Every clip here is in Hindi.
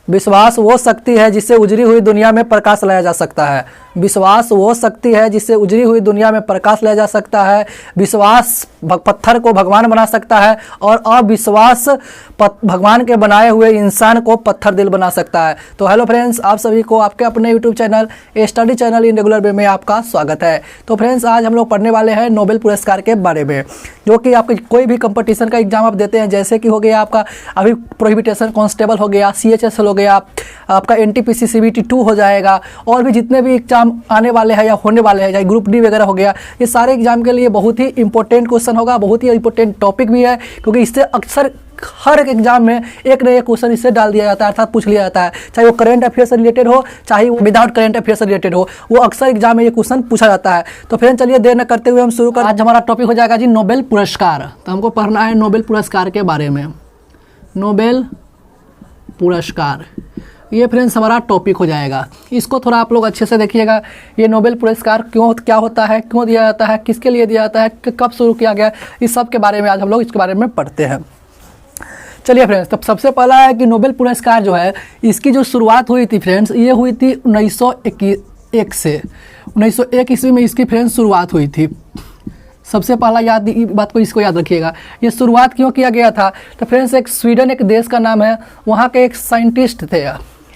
विश्वास वो शक्ति है जिससे उजड़ी हुई दुनिया में प्रकाश लाया जा सकता है। विश्वास वो शक्ति है जिससे उजड़ी हुई दुनिया में प्रकाश लाया जा सकता है। विश्वास पत्थर को भगवान बना सकता है और अविश्वास भगवान के बनाए हुए इंसान को पत्थर दिल बना सकता है। तो हेलो फ्रेंड्स, आप सभी को आपके अपने YouTube channel study channel in regular way में आपका स्वागत है। तो फ्रेंड्स, आज हम लोग पढ़ने वाले हैं नोबेल पुरस्कार के बारे में, जो कि आपके कोई भी कंपटीशन का एग्जाम आप देते हैं, जैसे कि हो गया आपका अभी प्रोहिबिटेशन कांस्टेबल हो गया, CHS हो गया, आपका NTPC CBT 2 हो जाएगा, और भी जितने भी एग्जाम आने वाले हैं या होने वाले हैं, चाहे ग्रुप D वगैरह हो गया, ये सारे एग्जाम के लिए बहुत ही इंपॉर्टेंट क्वेश्चन होगा, बहुत ही इंपॉर्टेंट टॉपिक भी है, क्योंकि इससे अक्सर हर एक एग्जाम में एक न एक क्वेश्चन इससे डाल दिया जाता है, अर्थात पूछ लिया जाता है, चाहे वो करंट अफेयर से रिलेटेड हो, चाहे वो विदाउट करंट अफेयर से रिलेटेड हो, वो अक्सर एग्जाम में ये क्वेश्चन पूछा जाता है। तो फ्रेंड, चलिए देर न करते हुए हम शुरू कर। आज हमारा टॉपिक हो जाएगा जी नोबेल पुरस्कार। तो हमको पढ़ना है नोबेल पुरस्कार के बारे में। नोबेल पुरस्कार, ये फ्रेंड्स हमारा टॉपिक हो जाएगा। इसको थोड़ा आप लोग अच्छे से देखिएगा। ये नोबेल पुरस्कार क्या होता है, क्यों दिया जाता है, किसके लिए दिया जाता है, कब शुरू किया गया, इस सब के बारे में आज हम लोग इसके बारे में पढ़ते हैं। चलिए फ्रेंड्स, तब सबसे पहला है कि नोबेल पुरस्कार जो है, इसकी जो शुरुआत हुई थी फ्रेंड्स, ये हुई थी 1901 से। 1901 ईस्वी में इसकी फ्रेंड्स शुरुआत हुई थी। सबसे पहला बात को इसको याद रखिएगा। ये शुरुआत क्यों किया गया था? तो फ्रेंड्स, एक स्वीडन एक देश का नाम है, वहाँ के एक साइंटिस्ट थे,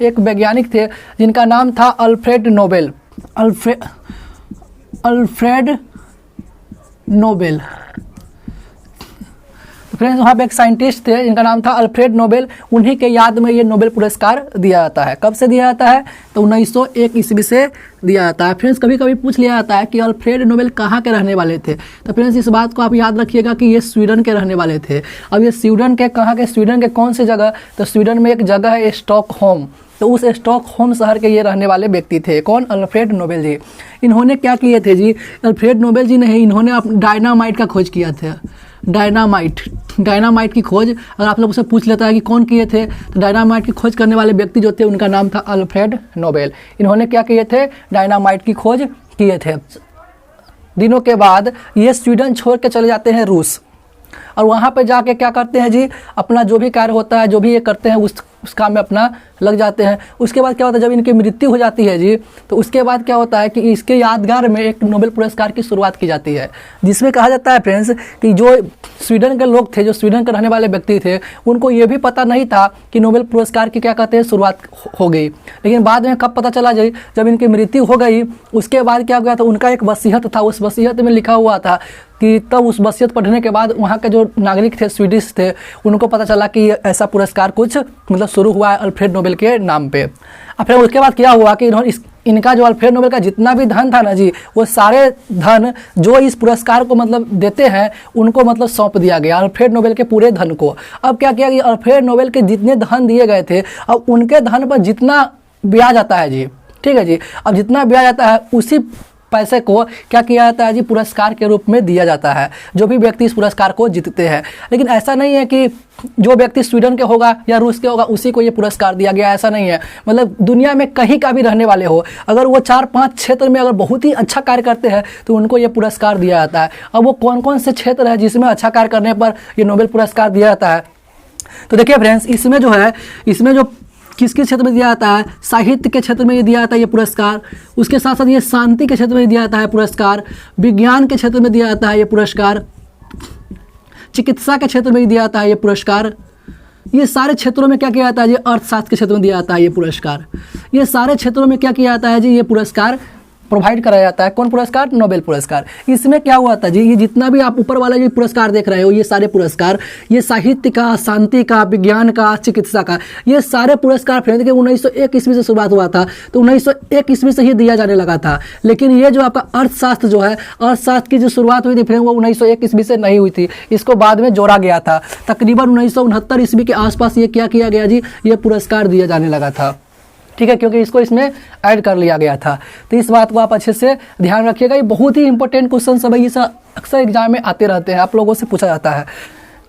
एक वैज्ञानिक थे, जिनका नाम था Alfred Nobel. Alfred Nobel. Friends, वहाँ पे एक साइंटिस्ट थे जिनका नाम था अल्फ्रेड नोबेल। उन्हीं के याद में ये नोबेल पुरस्कार दिया जाता है। कब से दिया जाता है? तो 1901 ईस्वी से दिया जाता है। फ्रेंड्स, कभी कभी पूछ लिया जाता है कि अल्फ्रेड नोबेल कहाँ के रहने वाले थे। तो फ्रेंड्स, इस बात को आप याद रखिएगा कि ये स्वीडन के रहने वाले थे। अब ये स्वीडन के कहाँ के, स्वीडन के कौन सी जगह? तो स्वीडन में एक जगह है स्टॉकहोम। तो उस स्टॉकहोम शहर के ये रहने वाले व्यक्ति थे। कौन? अल्फ्रेड नोबेल जी। इन्होंने क्या किए थे जी? अल्फ्रेड नोबेल जी नहीं, इन्होंने डायनामाइट का खोज किया था। डायनामाइट की खोज अगर आप लोग से पूछ लेता है कि कौन किए थे, तो डायनामाइट की खोज करने वाले व्यक्ति जो थे, उनका नाम था अल्फ्रेड नोबेल। इन्होंने क्या किए थे? डायनामाइट की खोज किए थे। दिनों के बाद ये स्वीडन छोड़ के चले जाते हैं रूस, और वहाँ पे जाके क्या करते हैं जी? अपना जो भी कार्य होता है, जो भी ये करते हैं, उस काम में अपना लग जाते हैं। उसके बाद क्या होता है, जब इनकी मृत्यु हो जाती है जी, तो उसके बाद क्या होता है कि इसके यादगार में एक नोबेल पुरस्कार की शुरुआत की जाती है, जिसमें कहा जाता है फ्रेंड्स कि जो स्वीडन के लोग थे, जो स्वीडन के रहने वाले व्यक्ति थे, उनको ये भी पता नहीं था कि नोबेल पुरस्कार की क्या कहते हैं शुरुआत हो गई। लेकिन बाद में कब पता चला जी? जब इनकी मृत्यु हो गई, उसके बाद क्या हो गया था, उनका एक वसीयत था। उस वसीयत में लिखा हुआ था कि तब उस वसीयत पढ़ने के बाद वहाँ के जो नागरिक थे, स्वीडिश थे, उनको पता चला कि ऐसा पुरस्कार कुछ मतलब शुरू हुआ है अल्फ्रेड नोबेल के नाम पे। अब फिर उसके बाद क्या हुआ कि इनका जो अल्फ्रेड नोबेल का जितना भी धन था ना जी, वो सारे धन जो इस पुरस्कार को मतलब देते हैं, उनको मतलब सौंप दिया गया, अल्फ्रेड नोबेल के पूरे धन को। अब क्या किया कि अल्फ्रेड नोबेल के जितने धन दिए गए थे, अब उनके धन पर जितना ब्याज आता है जी, ठीक है जी, अब जितना ब्याज आता है उसी पैसे को क्या किया जाता है जी? पुरस्कार के रूप में दिया जाता है, जो भी व्यक्ति इस पुरस्कार को जीतते हैं। लेकिन ऐसा नहीं है कि जो व्यक्ति स्वीडन के होगा या रूस के होगा उसी को ये पुरस्कार दिया गया, ऐसा नहीं है। मतलब दुनिया में कहीं का भी रहने वाले हो, अगर वो 4-5 क्षेत्र में अगर बहुत ही अच्छा कार्य करते हैं, तो उनको ये पुरस्कार दिया जाता है। अब वो कौन कौन से क्षेत्र है जिसमें अच्छा कार्य करने पर ये नोबेल पुरस्कार दिया जाता है? तो देखिए फ्रेंड्स, इसमें जो किस किस क्षेत्र में दिया जाता है? साहित्य के क्षेत्र में ये दिया जाता है ये पुरस्कार। उसके साथ साथ ये शांति के क्षेत्र में दिया जाता है पुरस्कार। विज्ञान के क्षेत्र में दिया जाता है ये पुरस्कार। चिकित्सा के क्षेत्र में दिया जाता है ये पुरस्कार। ये सारे क्षेत्रों में क्या किया जाता है जी? अर्थशास्त्र के क्षेत्र में दिया जाता है ये पुरस्कार। ये सारे क्षेत्रों में क्या किया जाता है जी? ये पुरस्कार प्रोवाइड कराया जाता है। कौन पुरस्कार? नोबेल पुरस्कार। इसमें क्या हुआ था जी? ये जितना भी आप ऊपर वाला ये पुरस्कार देख रहे हो, ये सारे पुरस्कार, ये साहित्य का, शांति का, विज्ञान का, चिकित्सा का, ये सारे पुरस्कार फ्रेंड के 1901 ईस्वी से शुरुआत हुआ था। तो 1901 ईस्वी से ही दिया जाने लगा था। लेकिन ये जो आपका अर्थशास्त्र जो है, अर्थशास्त्र की जो शुरुआत हुई थी फ्रेंड, वो 1901 ईस्वी से नहीं हुई थी, इसको बाद में जोड़ा गया था। तकरीबन 1969 ईस्वी के आसपास ये क्या किया गया जी? ये पुरस्कार दिया जाने लगा था, ठीक है, क्योंकि इसको इसमें ऐड कर लिया गया था। तो इस बात को आप अच्छे से ध्यान रखिएगा। ये बहुत ही इंपॉर्टेंट क्वेश्चन सब है, ये सब अक्सर एग्जाम में आते रहते हैं, आप लोगों से पूछा जाता है।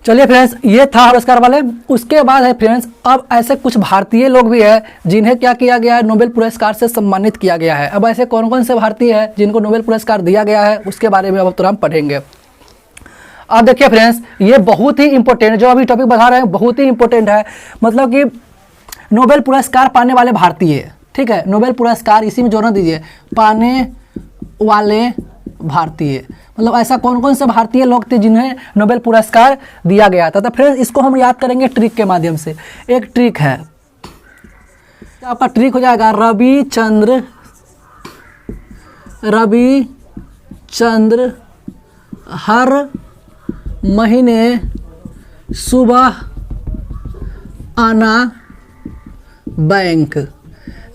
चलिए फ्रेंड्स, ये था पुरस्कार वाले। उसके बाद है फ्रेंड्स, अब ऐसे कुछ भारतीय लोग भी हैं जिन्हें क्या किया गया है? नोबेल पुरस्कार से सम्मानित किया गया है। अब ऐसे कौन कौन से भारतीय हैं जिनको नोबेल पुरस्कार दिया गया है, उसके बारे में अब तुरंत पढ़ेंगे। अब देखिए फ्रेंड्स, ये बहुत ही इंपॉर्टेंट, जो अभी टॉपिक बढ़ा रहे हैं बहुत ही इंपॉर्टेंट है। मतलब कि नोबेल पुरस्कार पाने वाले भारतीय, ठीक है, नोबेल पुरस्कार इसी में जोड़ना दीजिए, पाने वाले भारतीय, मतलब ऐसा कौन कौन से भारतीय लोग थे जिन्हें नोबेल पुरस्कार दिया गया था। तो फ्रेंड्स इसको हम याद करेंगे ट्रिक के माध्यम से। एक ट्रिक है, आपका ट्रिक हो जाएगा रविचंद्र हर महीने सुबह आना बैंक,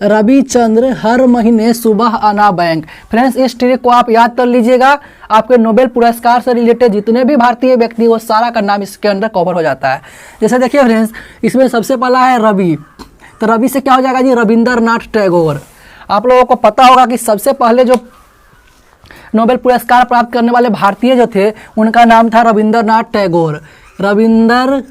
रविचंद्र हर महीने सुबह आना बैंक। फ्रेंड्स इस ट्रिक को आप याद कर लीजिएगा, आपके नोबेल पुरस्कार से रिलेटेड जितने भी भारतीय व्यक्ति वो सारा का नाम इसके अंदर कवर हो जाता है। जैसे देखिए फ्रेंड्स, इसमें सबसे पहला है रवि, तो रवि से क्या हो जाएगा जी, रविंद्रनाथ टैगोर। आप लोगों को पता होगा कि सबसे पहले जो नोबेल पुरस्कार प्राप्त करने वाले भारतीय जो थे उनका नाम था रविंद्रनाथ टैगोर, रविंद्रनाथ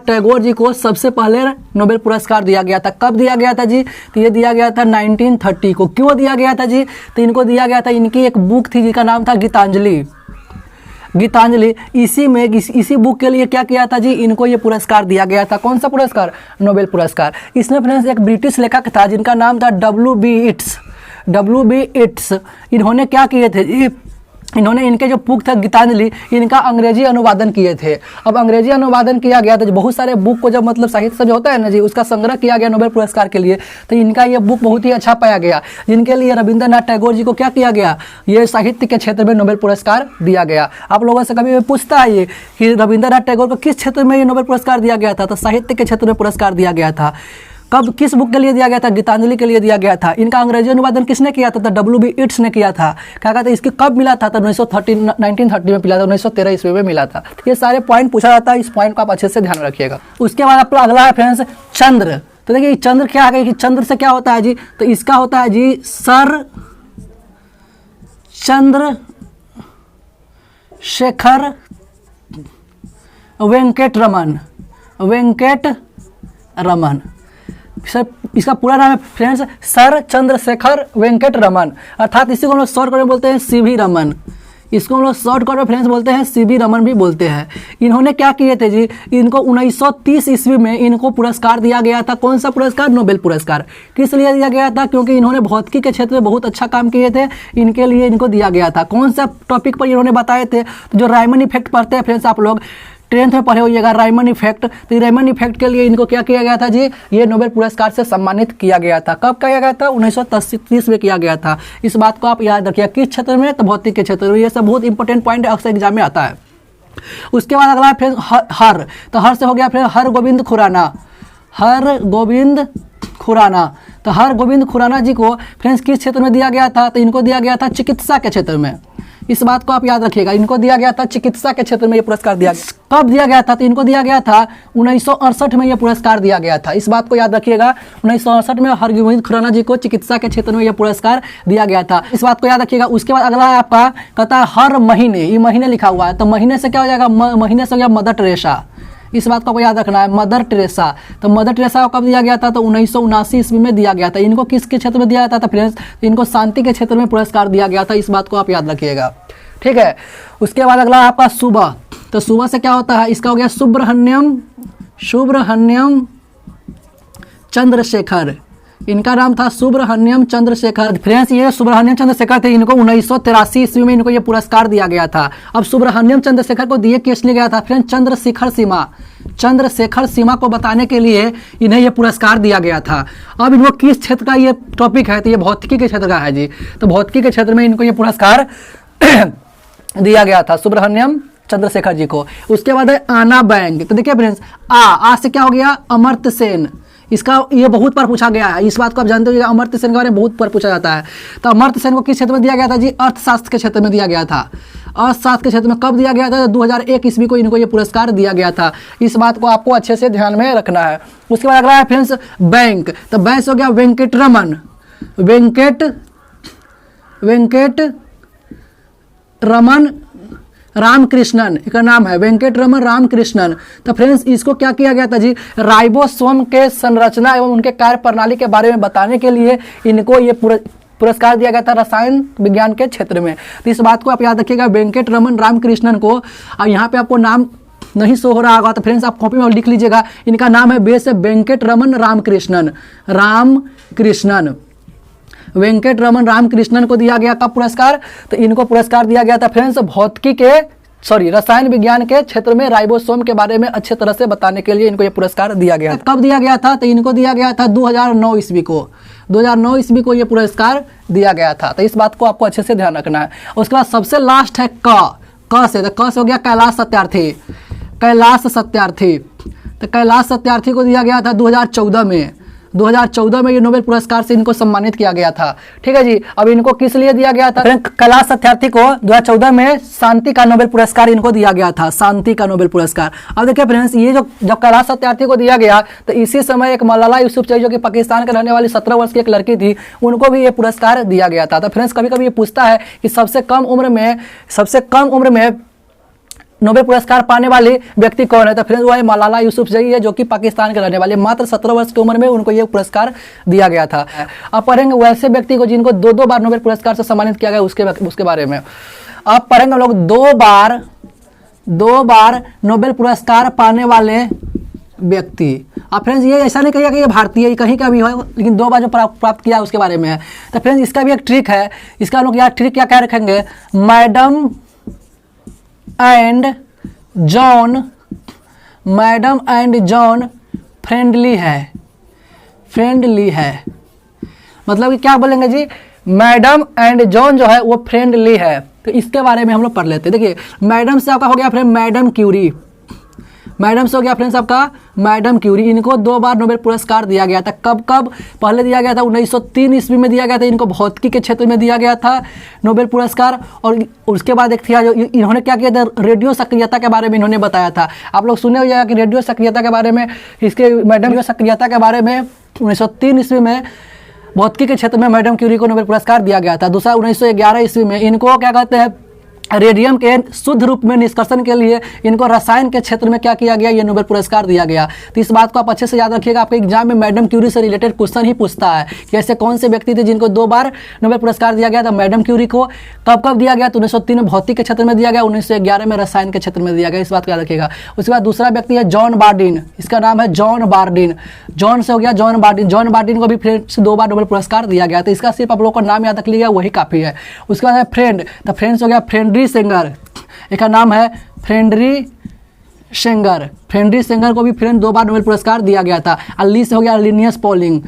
टैगोर जी को सबसे पहले नोबेल पुरस्कार दिया गया था। कब दिया गया था जी, तो ये दिया गया था 1930 को। क्यों दिया गया था जी, तो इनको दिया गया था, इनकी एक बुक थी जिसका नाम था गीतांजलि। इसी बुक के लिए क्या किया था जी, इनको ये पुरस्कार दिया गया था। कौन सा पुरस्कार, नोबेल पुरस्कार। इसमें फ्रेंड्स एक ब्रिटिश लेखक था जिनका नाम था W.B. इट्स। इन्होंने क्या किए थे, इन्होंने इनके जो बुक था गीतांजलि, इनका अंग्रेजी अनुवादन किए थे। अब अंग्रेजी अनुवादन किया गया तो बहुत सारे बुक को जब मतलब साहित्य से जो होता है ना जी, उसका संग्रह किया गया नोबेल पुरस्कार के लिए, तो इनका ये बुक बहुत ही अच्छा पाया गया, जिनके लिए रविंद्रनाथ टैगोर जी को क्या किया गया, ये साहित्य के क्षेत्र में नोबेल पुरस्कार दिया गया। आप लोगों से कभी पूछता है ये कि रविंद्रनाथ टैगोर को किस क्षेत्र में ये नोबेल पुरस्कार दिया गया था, तो साहित्य के क्षेत्र में पुरस्कार दिया गया था। कब, किस बुक के लिए दिया गया था, गीतांजलि के लिए दिया गया था। इनका अंग्रेजी अनुवादन किसने किया था, तो W.B. इट्स ने किया था। क्या कहते हैं, इसके कब मिला था, तो 1930 में मिला था, 1913 ईस्वी में मिला था। ये सारे पॉइंट पूछा जाता है, इस पॉइंट को आप अच्छे से ध्यान रखिएगा। उसके बाद आपका अगला है फ्रेंड्स चंद्र। तो देखिए चंद्र क्या है कि चंद्र से क्या होता है जी, तो इसका होता है जी सर चंद्र शेखर वेंकट रमन। सर इसका पूरा नाम है फ्रेंड्स सर चंद्रशेखर वेंकट रमन, अर्थात इसी को हम लोग शॉर्ट कर बोलते हैं CV रमन। इसको हम लोग शॉर्ट कर फ्रेंड्स बोलते हैं CV रमन भी बोलते हैं। इन्होंने क्या किए थे जी, इनको 1930 ईस्वी में इनको पुरस्कार दिया गया था। कौन सा पुरस्कार, नोबेल पुरस्कार। किस लिए दिया गया था, क्योंकि इन्होंने भौतिकी के क्षेत्र में बहुत अच्छा काम किए थे, इनके लिए इनको दिया गया था। कौन सा टॉपिक पर इन्होंने बताए थे, तो जो रायमन इफेक्ट पढ़ते हैं फ्रेंड्स, आप लोग 10th में पढ़े होइएगा रायमन इफेक्ट। तो रायमन इफेक्ट के लिए इनको क्या किया गया था जी, ये नोबेल पुरस्कार से सम्मानित किया गया था। कब किया गया था, 1930 में किया गया था। इस बात को आप याद रखिए, किस क्षेत्र में, तो भौतिक के क्षेत्र में। ये सब बहुत इंपॉर्टेंट पॉइंट अक्सर एग्जाम में आता है। उसके बाद अगला फिर हर, तो हर से हो गया फिर हरगोविंद खुराना। तो हरगोविंद खुराना जी को फ्रेंड्स किस क्षेत्र में दिया गया था, तो इनको दिया गया था चिकित्सा के क्षेत्र में। इस बात को आप याद रखिएगा, इनको दिया गया था चिकित्सा के क्षेत्र में ये पुरस्कार दिया गया। कब दिया गया था, तो इनको दिया गया था 1968 में ये पुरस्कार दिया गया था। इस बात को याद रखिएगा, 1968 में हरगोविंद खुराना जी को चिकित्सा के क्षेत्र में ये पुरस्कार दिया गया था। इस बात को याद रखिएगा। उसके बाद अगला है आपका, कहता है हर महीने, ये महीने लिखा हुआ है, तो महीने से क्या हो जाएगा, महीने से हो गया मदर टेरेसा। इस बात को आपको याद रखना है, मदर टेरेसा। तो मदर टेरेसा को कब दिया गया था, तो 1979 ईस्वी में दिया गया था। इनको किसके क्षेत्र में दिया गया था, फ्रेंड्स इनको शांति के क्षेत्र में पुरस्कार दिया गया था। इस बात को आप याद रखिएगा, ठीक है। उसके बाद अगला है आपका सुबह। तो सुबह से क्या होता है, इसका हो गया सुब्रहण्यम चंद्रशेखर। इनका नाम था सुब्रहण्यम चंद्रशेखर। फ्रेंड्स ये सुब्रहण्यम चंद्रशेखर थे, इनको 1983 ईस्वी में इनको ये पुरस्कार दिया गया था। अब सुब्रहण्यम चंद्रशेखर को दिए किस लिए गया था, फ्रेंड्स चंद्रशेखर सीमा को बताने के लिए इन्हें यह पुरस्कार दिया गया था। अब इनको किस क्षेत्र का ये टॉपिक है, तो ये भौतिकी के क्षेत्र का है जी। तो भौतिकी के क्षेत्र में इनको ये पुरस्कार दिया गया था सुब्रहण्यम चंद्रशेखर जी को। उसके बाद है आना बैंक। तो देखिए फ्रेंड्स आ से क्या हो गया, अमर्त्य सेन। इसका ये बहुत बार पूछा गया है, इस बात को आप जानते हो, अमर्त्य सेन के बारे में बहुत बार पूछा जाता है। तो अमर्त्य सेन को किस क्षेत्र में दिया गया था जी, अर्थशास्त्र के क्षेत्र में दिया गया था। अर्थशास्त्र के क्षेत्र में कब दिया गया था, 2001 ईस्वी को इनको ये पुरस्कार दिया गया था। इस बात को आपको अच्छे से ध्यान में रखना है। उसके बाद अगला है फ्रेंड्स बैंक। तो बैंक हो गया वेंकट रमन रामकृष्णन, इसका नाम है वेंकट रमन रामकृष्णन। तो फ्रेंड्स इसको क्या किया गया था जी, राइबोसोम के संरचना एवं उनके कार्य प्रणाली के बारे में बताने के लिए इनको ये पुरस्कार दिया गया था रसायन विज्ञान के क्षेत्र में। तो इस बात को आप याद रखिएगा, वेंकट रमन रामकृष्णन को। अब यहाँ पे आपको नाम नहीं शो हो रहा होगा तो फ्रेंड्स आप कॉपी में लिख लीजिएगा। इनका नाम है वेस वेंकटरमन रामकृष्णन। वेंकटरमन रामकृष्णन को दिया गया कब पुरस्कार? तो इनको पुरस्कार दिया गया था फ्रेंड्स रसायन विज्ञान के क्षेत्र में राइबोसोम के बारे में अच्छे तरह से बताने के लिए इनको ये पुरस्कार दिया गया। कब दिया गया था? तो इनको दिया गया था 2009 ईस्वी को। 2009 ईस्वी को ये पुरस्कार दिया गया था। तो इस बात को आपको अच्छे से ध्यान रखना है। उसके बाद सबसे लास्ट है क से हो गया कैलाश सत्यार्थी। तो कैलाश सत्यार्थी को दिया गया था 2014 में। 2014 में ये नोबेल पुरस्कार से इनको सम्मानित किया गया था। ठीक है जी। अब इनको किस लिए दिया गया था? कैलाश सत्यार्थी को 2014 में शांति का नोबेल पुरस्कार इनको दिया गया था, शांति का नोबेल पुरस्कार। अब देखिए फ्रेंड्स, ये जब कैलाश सत्यार्थी को दिया गया तो इसी समय एक मलाला यूसुफजई जो कि पाकिस्तान के रहने वाली 17 वर्ष की एक लड़की थी, उनको भी ये पुरस्कार दिया गया था। तो फ्रेंड्स कभी कभी ये पूछता है कि सबसे कम उम्र में नोबेल पुरस्कार पाने वाले व्यक्ति कौन है? तो फ्रेंड्स वो है मलाला यूसुफजई है, जो कि पाकिस्तान के रहने वाले, मात्र 17 वर्ष की उम्र में उनको ये पुरस्कार दिया गया था। अब पढ़ेंगे वैसे व्यक्ति को जिनको 2 बार नोबेल पुरस्कार से सम्मानित किया गया उसके बारे में। अब पढ़ेंगे हम लोग 2 बार नोबेल पुरस्कार पाने वाले व्यक्ति। अब फ्रेंड्स ये ऐसा नहीं कहिएगा कि ये भारतीय कहीं का भी हो, लेकिन 2 बार जो प्राप्त किया उसके बारे में है। तो फ्रेंड्स इसका भी एक ट्रिक है। इसका लोग यार ट्रिक क्या रखेंगे? मैडम एंड जॉन फ्रेंडली है। मतलब कि क्या बोलेंगे जी? मैडम एंड जॉन जो है वो फ्रेंडली है। तो इसके बारे में हम लोग पढ़ लेते हैं। देखिए मैडम से आपका हो गया फ्रेंड मैडम क्यूरी। मैडम से हो गया फ्रेंड्स आपका मैडम क्यूरी। इनको 2 बार नोबेल पुरस्कार दिया गया था। कब पहले दिया गया था 1903 ईस्वी में दिया गया था। इनको भौतिकी के क्षेत्र में दिया गया था नोबेल पुरस्कार। और उसके बाद एक था जो इन्होंने क्या किया था, रेडियो सक्रियता के बारे में इन्होंने बताया था। आप लोग सुने हो जाएगा कि रेडियो सक्रियता के बारे में, इसके मैडम सक्रियता के बारे में 1903 ईस्वी में भौतिकी के क्षेत्र में मैडम क्यूरी को नोबेल पुरस्कार दिया गया था। दूसरा 1911 ईस्वी में इनको क्या कहते हैं, रेडियम के शुद्ध रूप में निष्कर्षण के लिए इनको रसायन के क्षेत्र में क्या किया गया, ये नोबेल पुरस्कार दिया गया। तो इस बात को आप अच्छे से याद रखिएगा। आपके एग्जाम में मैडम क्यूरी से रिलेटेड क्वेश्चन ही पूछता है कि ऐसे कौन से व्यक्ति थे जिनको 2 बार नोबेल पुरस्कार दिया गया था। मैडम क्यूरी को कब दिया गया? तो 1903 में भौतिक के क्षेत्र में दिया गया, 1911 में रसायन के क्षेत्र में दिया गया। इस बात को याद रखिएगा। उसके बाद दूसरा व्यक्ति है जॉन बार्डिन। इसका नाम है जॉन बार्डिन। जॉन से हो गया जॉन बार्डिन। जॉन बार्डिन को भी फ्रेंड्स 2 बार नोबेल पुरस्कार दिया गया। तो इसका सिर्फ आप लोगों को नाम याद रख लिया, वही काफ़ी है। उसके बाद है फ्रेंड। तो फ्रेंड्स हो गया फ्रेंडरी सेंगर। एक नाम है फ्रेंडरी सेंगर। फ्रेंडरी सेंगर को भी फ्रेंड 2 बार नोबेल पुरस्कार दिया गया था। अलीस हो गया लिनियस पॉलिंग।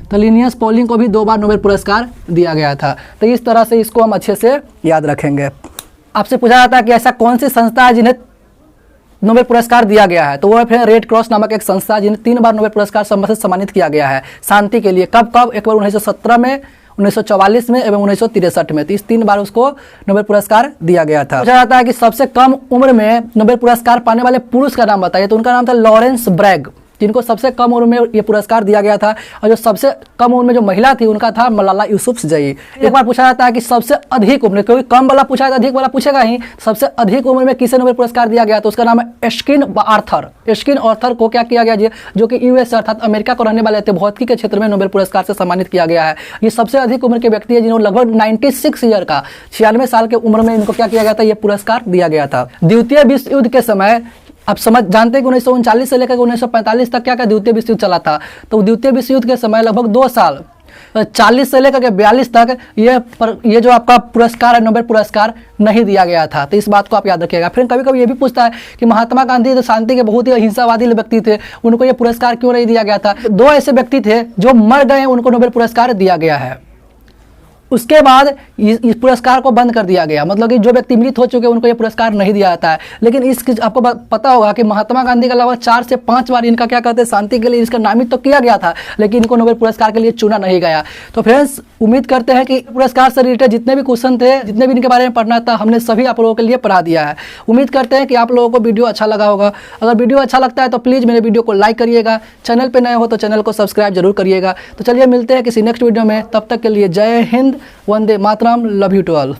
तो लिनियस पॉलिंग को भी 2 बार नोबेल पुरस्कार दिया गया था। तो इस तरह से इसको हम अच्छे से याद रखेंगे। आपसे पूछा जाता है कि ऐसा कौन सी संस्था है जिन्हें नोबेल पुरस्कार दिया गया है? तो वो है रेड क्रॉस नामक एक संस्था जिन्हें 3 बार नोबेल पुरस्कार से सम्मानित किया गया है शांति के लिए। कब? एक बार 1917 में, 1944 में एवं 1963 में। तो इस 3 बार उसको नोबेल पुरस्कार दिया गया था। पूछा जाता है कि सबसे कम उम्र में नोबेल पुरस्कार पाने वाले पुरुष का नाम बताइए। तो उनका नाम था लॉरेंस ब्रैग, जिनको सबसे कम उम्र में ये पुरस्कार दिया गया था। और जो सबसे कम उम्र में जो महिला थी उनका था मलाला यूसुफजई। एक बार पूछा जाता है कि सबसे अधिक उम्र, क्योंकि कम वाला पूछा है तो अधिक वाला पूछेगा ही, सबसे अधिक उम्र में किसे नोबेल पुरस्कार दिया गया? तो उसका नाम है एस्किन आर्थर। एस्किन आर्थर को क्या किया गया, जो कि यूएस अर्थात अमेरिका को रहने वाले थे, भौतिकी के क्षेत्र में नोबेल पुरस्कार से सम्मानित किया गया है। ये सबसे अधिक उम्र के व्यक्ति है जिन्होंने लगभग 96 ईयर का 96 साल के उम्र में इनको क्या किया गया था, ये पुरस्कार दिया गया था। द्वितीय विश्व युद्ध के समय आप जानते हैं कि 1939 से लेकर 1945 तक क्या द्वितीय विश्व युद्ध चला था। तो द्वितीय विश्व युद्ध के समय लगभग 2 साल 40 से लेकर के 42 तक ये जो आपका पुरस्कार है नोबेल पुरस्कार नहीं दिया गया था। तो इस बात को आप याद रखिएगा। फिर कभी कभी ये भी पूछता है कि महात्मा गांधी तो शांति के बहुत ही अहिंसावादी व्यक्ति थे, उनको ये पुरस्कार क्यों नहीं दिया गया था? 2 ऐसे व्यक्ति थे जो मर गए, उनको नोबेल पुरस्कार दिया गया है। उसके बाद इस पुरस्कार को बंद कर दिया गया, मतलब कि जो व्यक्ति मृत हो चुके हैं उनको ये पुरस्कार नहीं दिया जाता है। लेकिन आपको पता होगा कि महात्मा गांधी के अलावा 4 से 5 बार इनका क्या कहते हैं, शांति के लिए इसका नामित तो किया गया था, लेकिन इनको नोबेल पुरस्कार के लिए चुना नहीं गया। तो फ्रेंड्स उम्मीद करते हैं कि पुरस्कार से रिलेटेड जितने भी क्वेश्चन थे, जितने भी इनके बारे में पढ़ना था, हमने सभी आप लोगों के लिए पढ़ा दिया है। उम्मीद करते हैं कि आप लोगों को वीडियो अच्छा लगा होगा। अगर वीडियो अच्छा लगता है तो प्लीज़ मेरे वीडियो को लाइक करिएगा, चैनल पर नए हो तो चैनल को सब्सक्राइब जरूर करिएगा। तो चलिए मिलते हैं किसी नेक्स्ट वीडियो में, तब तक के लिए जय Hind, Vande Mataram, love you to all.